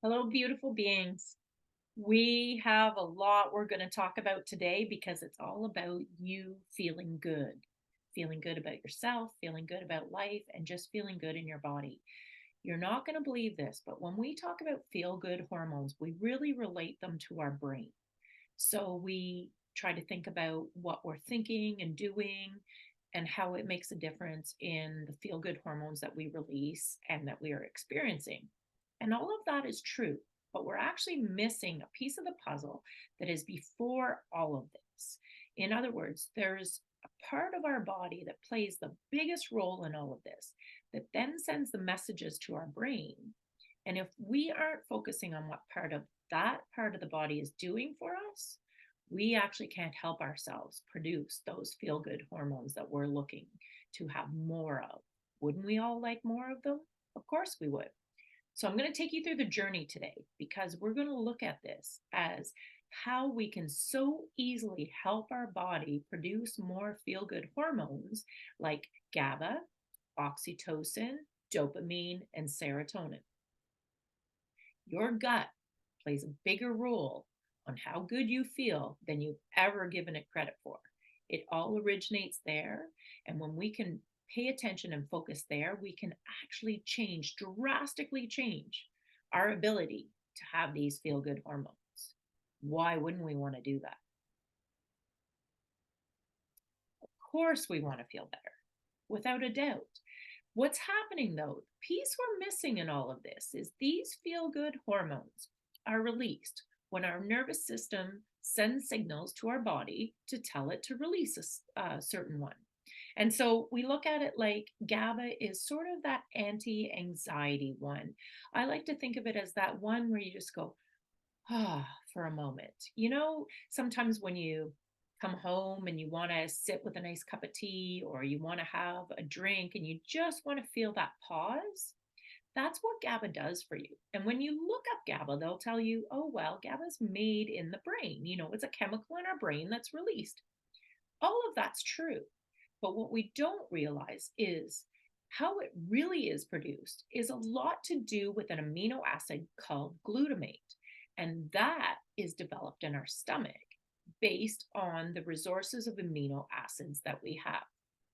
Hello, beautiful beings. We have a lot we're going to talk about today because it's all about you feeling good about yourself, feeling good about life, and just feeling good in your body. You're not going to believe this, but when we talk about feel good hormones, we really relate them to our brain. So we try to think about what we're thinking and doing and how it makes a difference in the feel good hormones that we release and that we are experiencing. And all of that is true, but we're actually missing a piece of the puzzle that is before all of this. In other words, there's a part of our body that plays the biggest role in all of this, that then sends the messages to our brain. And if we aren't focusing on what part of the body is doing for us, we actually can't help ourselves produce those feel good hormones that we're looking to have more of. Wouldn't we all like more of them? Of course we would. So I'm going to take you through the journey today because we're going to look at this as how we can so easily help our body produce more feel good hormones like GABA, oxytocin, dopamine, and serotonin. Your gut plays a bigger role on how good you feel than you've ever given it credit for. It all originates there. And when we can pay attention and focus there, we can actually drastically change our ability to have these feel good hormones. Why wouldn't we want to do that? Of course, we want to feel better, without a doubt. What's happening though, the piece we're missing in all of this is these feel good hormones are released when our nervous system sends signals to our body to tell it to release a certain one. And so we look at it like GABA is sort of that anti anxiety one. I like to think of it as that one where you just go, for a moment. Sometimes when you come home and you want to sit with a nice cup of tea or you want to have a drink and you just want to feel that pause, that's what GABA does for you. And when you look up GABA, they'll tell you, oh, well, GABA is made in the brain. It's a chemical in our brain that's released. All of that's true. But what we don't realize is how it really is produced is a lot to do with an amino acid called glutamate. And that is developed in our stomach based on the resources of amino acids that we have.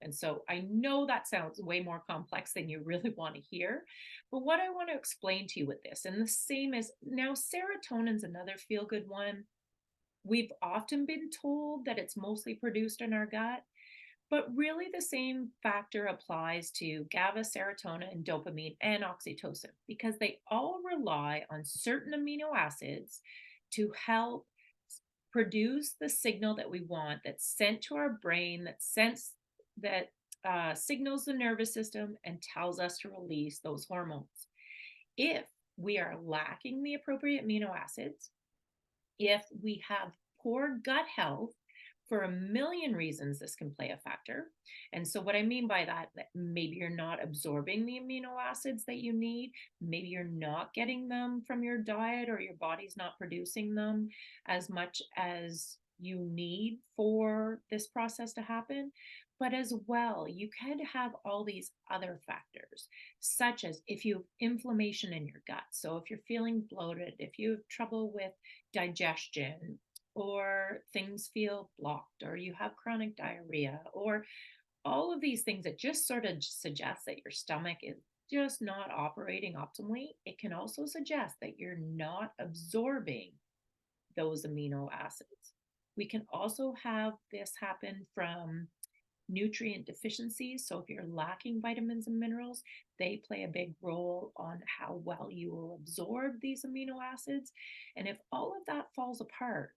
And so I know that sounds way more complex than you really want to hear. But what I want to explain to you with this, and the same as now, serotonin's another feel good one. We've often been told that it's mostly produced in our gut, but really, the same factor applies to GABA, serotonin, dopamine, and oxytocin because they all rely on certain amino acids to help produce the signal that we want that's sent to our brain, that signals the nervous system and tells us to release those hormones. If we are lacking the appropriate amino acids, if we have poor gut health, for a million reasons, this can play a factor. And so, what I mean by that maybe you're not absorbing the amino acids that you need, maybe you're not getting them from your diet, or your body's not producing them as much as you need for this process to happen. But as well, you can have all these other factors, such as if you have inflammation in your gut. So, if you're feeling bloated, if you have trouble with digestion, or things feel blocked, or you have chronic diarrhea, or all of these things that just sort of suggest that your stomach is just not operating optimally, it can also suggest that you're not absorbing those amino acids. We can also have this happen from nutrient deficiencies. So, if you're lacking vitamins and minerals, they play a big role on how well you will absorb these amino acids. And if all of that falls apart,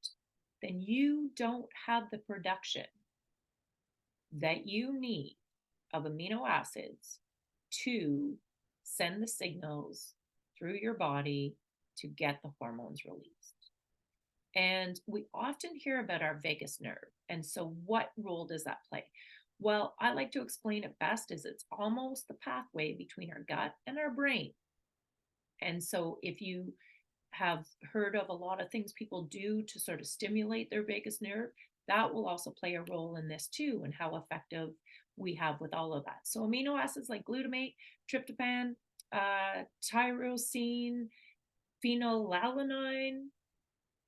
then you don't have the production that you need of amino acids to send the signals through your body to get the hormones released. And we often hear about our vagus nerve. And so, what role does that play? Well, I like to explain it best as it's almost the pathway between our gut and our brain. And so, if you have heard of a lot of things people do to sort of stimulate their vagus nerve, that will also play a role in this too, and how effective we have with all of that. So, amino acids like glutamate, tryptophan, tyrosine, phenylalanine,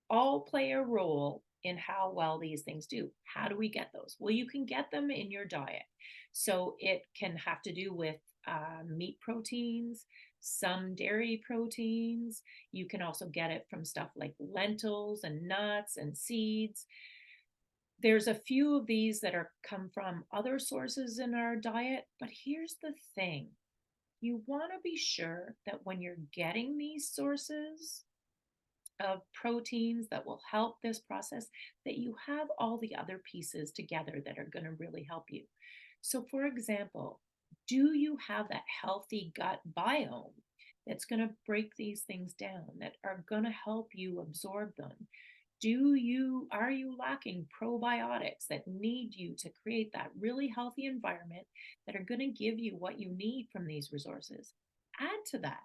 all play a role in how well these things do. How do we get those? Well, you can get them in your diet. So it can have to do with meat proteins, some dairy proteins. You can also get it from stuff like lentils and nuts and seeds. There's a few of these that are come from other sources in our diet, but here's the thing. You want to be sure that when you're getting these sources of proteins that will help this process, that you have all the other pieces together that are going to really help you. So, for example, do you have that healthy gut biome that's going to break these things down, that are going to help you absorb them? Are you lacking probiotics that need you to create that really healthy environment that are going to give you what you need from these resources? Add to that,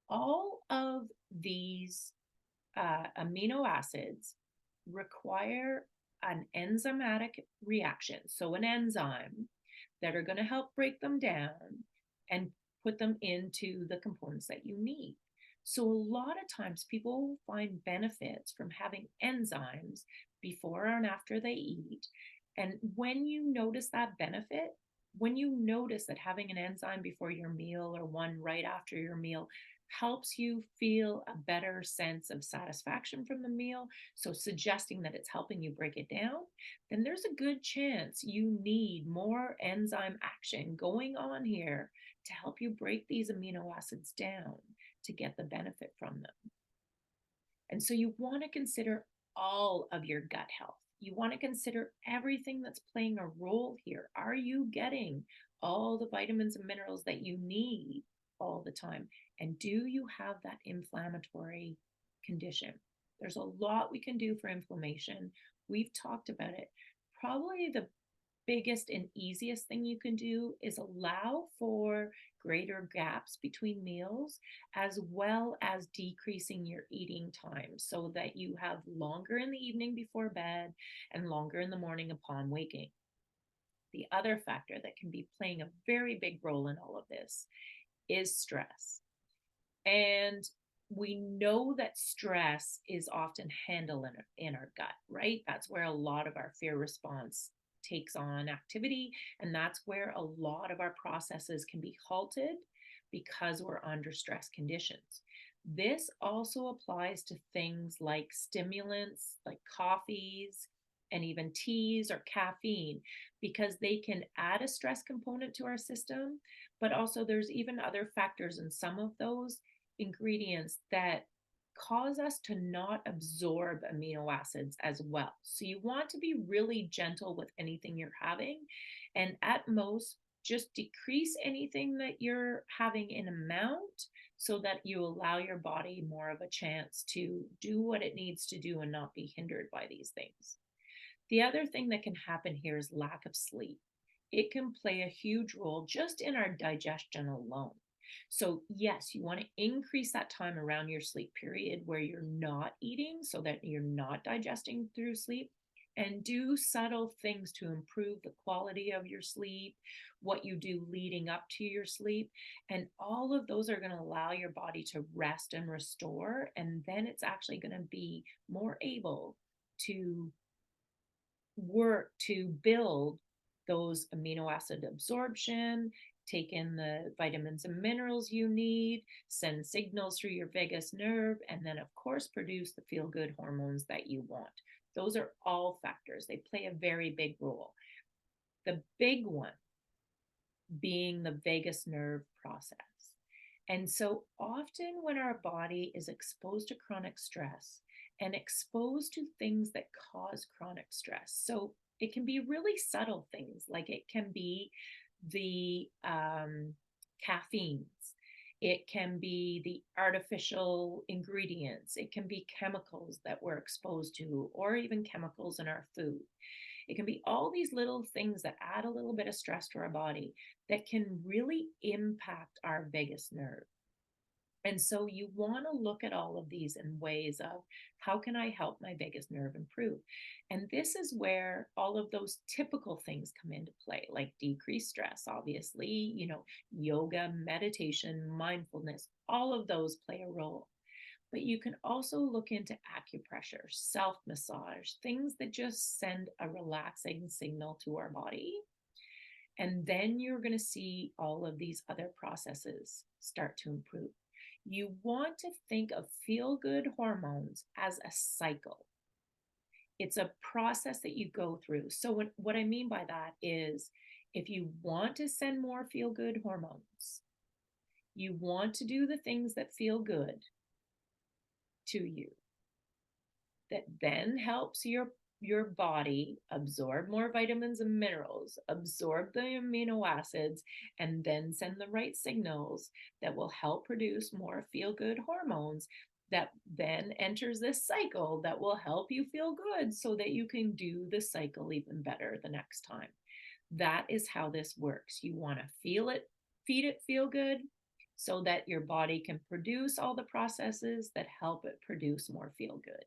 all of these amino acids require an enzymatic reaction, so an enzyme that are going to help break them down and put them into the components that you need. So, a lot of times people find benefits from having enzymes before and after they eat. And when you notice that benefit, when you notice that having an enzyme before your meal or one right after your meal helps you feel a better sense of satisfaction from the meal, so suggesting that it's helping you break it down, then there's a good chance you need more enzyme action going on here to help you break these amino acids down to get the benefit from them. And so you want to consider all of your gut health. You want to consider everything that's playing a role here. Are you getting all the vitamins and minerals that you need all the time? And do you have that inflammatory condition? There's a lot we can do for inflammation. We've talked about it. Probably the biggest and easiest thing you can do is allow for greater gaps between meals, as well as decreasing your eating time so that you have longer in the evening before bed and longer in the morning upon waking. The other factor that can be playing a very big role in all of this is stress. And we know that stress is often handled in our gut, right? That's where a lot of our fear response takes on activity. And that's where a lot of our processes can be halted because we're under stress conditions. This also applies to things like stimulants, like coffees, and even teas or caffeine, because they can add a stress component to our system. But also, there's even other factors in some of those ingredients that cause us to not absorb amino acids as well. So you want to be really gentle with anything you're having, and at most just decrease anything that you're having in amount so that you allow your body more of a chance to do what it needs to do and not be hindered by these things. The other thing that can happen here is lack of sleep. It can play a huge role just in our digestion alone. So, yes, you want to increase that time around your sleep period where you're not eating so that you're not digesting through sleep. And do subtle things to improve the quality of your sleep, what you do leading up to your sleep. And all of those are going to allow your body to rest and restore. And then it's actually going to be more able to work to build those amino acid absorption, take in the vitamins and minerals you need, send signals through your vagus nerve, and then, of course, produce the feel good hormones that you want. Those are all factors. They play a very big role. The big one being the vagus nerve process. And so often, when our body is exposed to chronic stress and exposed to things that cause chronic stress, so it can be really subtle things, like it can be the caffeines, it can be the artificial ingredients, it can be chemicals that we're exposed to, or even chemicals in our food. It can be all these little things that add a little bit of stress to our body that can really impact our vagus nerve. And so you want to look at all of these in ways of how can I help my vagus nerve improve? And this is where all of those typical things come into play, like decreased stress, obviously, yoga, meditation, mindfulness, all of those play a role. But you can also look into acupressure, self massage, things that just send a relaxing signal to our body. And then you're going to see all of these other processes start to improve. You want to think of feel good hormones as a cycle. It's a process that you go through. So, what I mean by that is if you want to send more feel good hormones, you want to do the things that feel good to you, that then helps your body absorb more vitamins and minerals, absorb the amino acids, and then send the right signals that will help produce more feel good hormones that then enters this cycle that will help you feel good so that you can do the cycle even better the next time. That is how this works. You want to feel it, feed it feel good so that your body can produce all the processes that help it produce more feel good.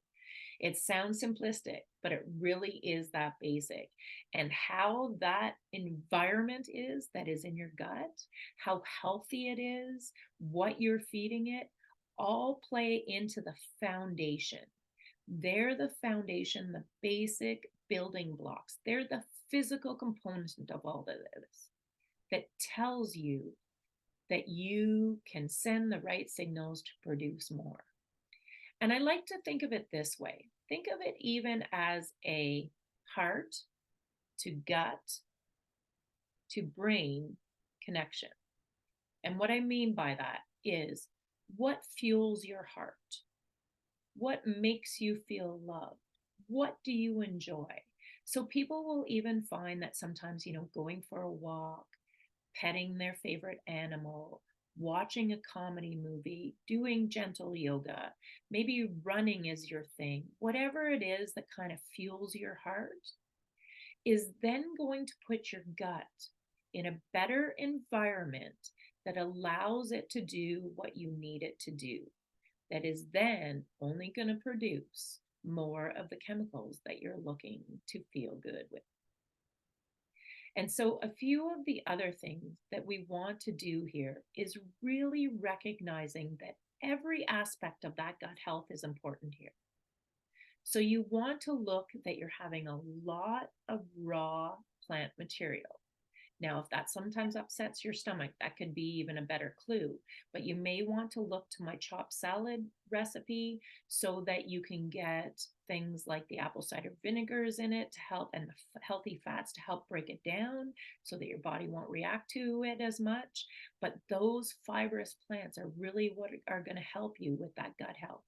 It sounds simplistic, but it really is that basic. And how that environment is that is in your gut, how healthy it is, what you're feeding it, all play into the foundation. They're the foundation, the basic building blocks. They're the physical component of all of this that tells you that you can send the right signals to produce more. And I like to think of it this way. Think of it even as a heart to gut to brain connection. And what I mean by that is what fuels your heart? What makes you feel loved? What do you enjoy? So people will even find that sometimes, going for a walk, petting their favorite animal, watching a comedy movie, doing gentle yoga, maybe running is your thing, whatever it is that kind of fuels your heart, is then going to put your gut in a better environment that allows it to do what you need it to do. That is then only going to produce more of the chemicals that you're looking to feel good with. And so, a few of the other things that we want to do here is really recognizing that every aspect of that gut health is important here. So, you want to look that you're having a lot of raw plant material. Now, if that sometimes upsets your stomach, that could be even a better clue. But you may want to look to my chopped salad recipe so that you can get things like the apple cider vinegars in it to help, and the healthy fats to help break it down so that your body won't react to it as much. But those fibrous plants are really what are going to help you with that gut health.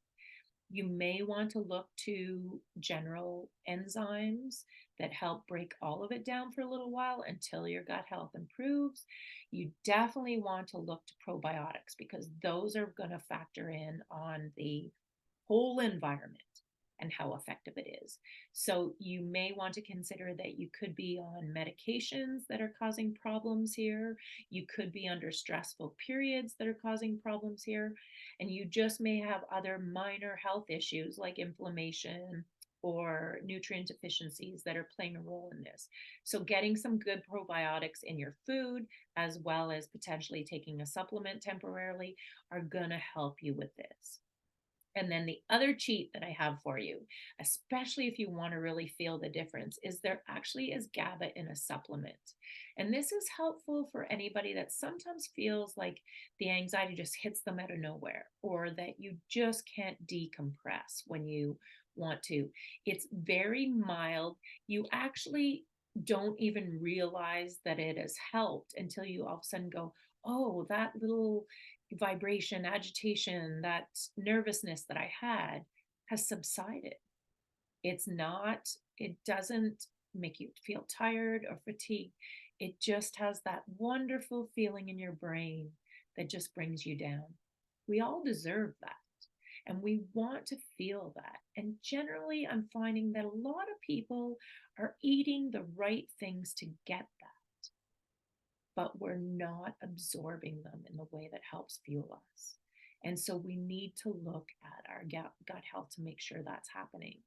You may want to look to general enzymes that help break all of it down for a little while until your gut health improves. You definitely want to look to probiotics because those are going to factor in on the whole environment and how effective it is. So you may want to consider that you could be on medications that are causing problems here. You could be under stressful periods that are causing problems here. And you just may have other minor health issues like inflammation or nutrient deficiencies that are playing a role in this. So, getting some good probiotics in your food, as well as potentially taking a supplement temporarily, are going to help you with this. And then the other cheat that I have for you, especially if you want to really feel the difference, is there actually is GABA in a supplement. And this is helpful for anybody that sometimes feels like the anxiety just hits them out of nowhere, or that you just can't decompress when you want to. It's very mild. You actually don't even realize that it has helped until you all of a sudden go, oh, that little vibration, agitation, that nervousness that I had has subsided. It's not, it doesn't make you feel tired or fatigued. It just has that wonderful feeling in your brain that just brings you down. We all deserve that. And we want to feel that. And generally, I'm finding that a lot of people are eating the right things to get that, but we're not absorbing them in the way that helps fuel us. And so we need to look at our gut health to make sure that's happening.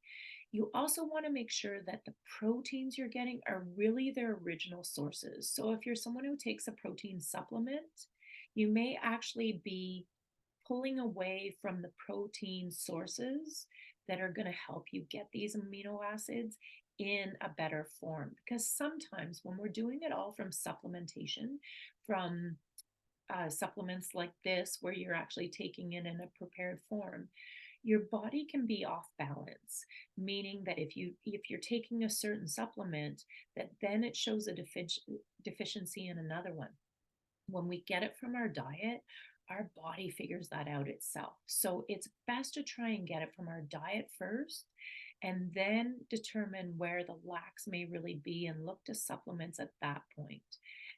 You also want to make sure that the proteins you're getting are really their original sources. So if you're someone who takes a protein supplement, you may actually be pulling away from the protein sources that are going to help you get these amino acids in a better form. Because sometimes when we're doing it all from supplementation, from supplements like this, where you're actually taking it in a prepared form, your body can be off balance, meaning that if you're taking a certain supplement, that then it shows a deficiency in another one. When we get it from our diet, our body figures that out itself. So it's best to try and get it from our diet first and then determine where the lacks may really be and look to supplements at that point.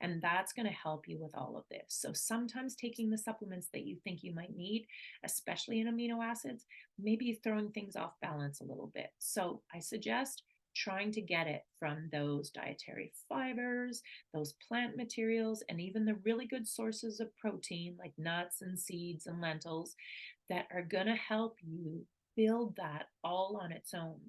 And that's going to help you with all of this. So sometimes taking the supplements that you think you might need, especially in amino acids, maybe throwing things off balance a little bit. So I suggest trying to get it from those dietary fibers, those plant materials, and even the really good sources of protein like nuts and seeds and lentils that are going to help you build that all on its own.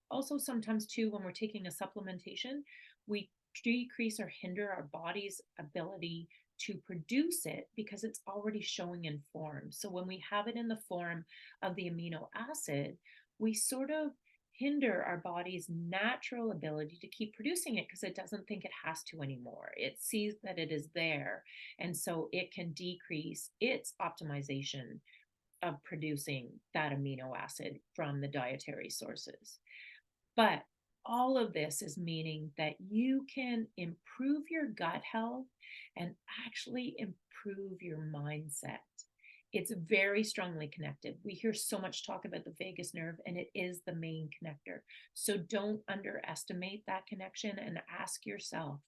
Also, sometimes too, when we're taking a supplementation, we decrease or hinder our body's ability to produce it because it's already showing in form. So when we have it in the form of the amino acid, we sort of hinder our body's natural ability to keep producing it because it doesn't think it has to anymore. It sees that it is there. And so it can decrease its optimization of producing that amino acid from the dietary sources. But all of this is meaning that you can improve your gut health and actually improve your mindset. It's very strongly connected. We hear so much talk about the vagus nerve, and it is the main connector. So don't underestimate that connection and ask yourself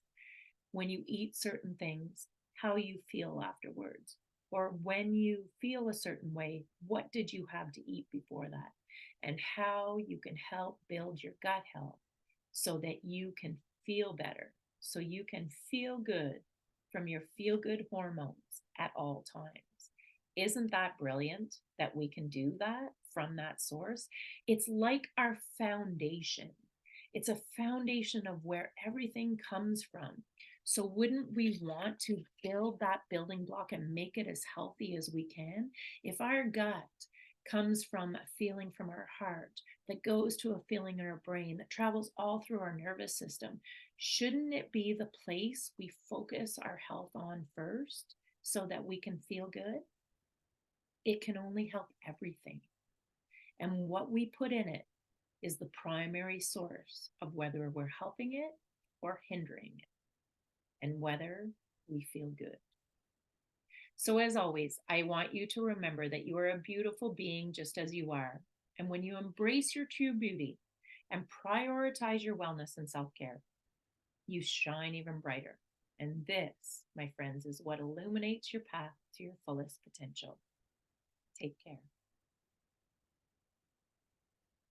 when you eat certain things how you feel afterwards. Or when you feel a certain way, what did you have to eat before that? And how you can help build your gut health so that you can feel better, so you can feel good from your feel good hormones at all times. Isn't that brilliant that we can do that from that source? It's like our foundation. It's a foundation of where everything comes from. So, wouldn't we want to build that building block and make it as healthy as we can? If our gut comes from a feeling from our heart, that goes to a feeling in our brain, that travels all through our nervous system, shouldn't it be the place we focus our health on first so that we can feel good? It can only help everything. And what we put in it is the primary source of whether we're helping it or hindering it, and whether we feel good. So, as always, I want you to remember that you are a beautiful being just as you are. And when you embrace your true beauty and prioritize your wellness and self care, you shine even brighter. And this, my friends, is what illuminates your path to your fullest potential. Take care.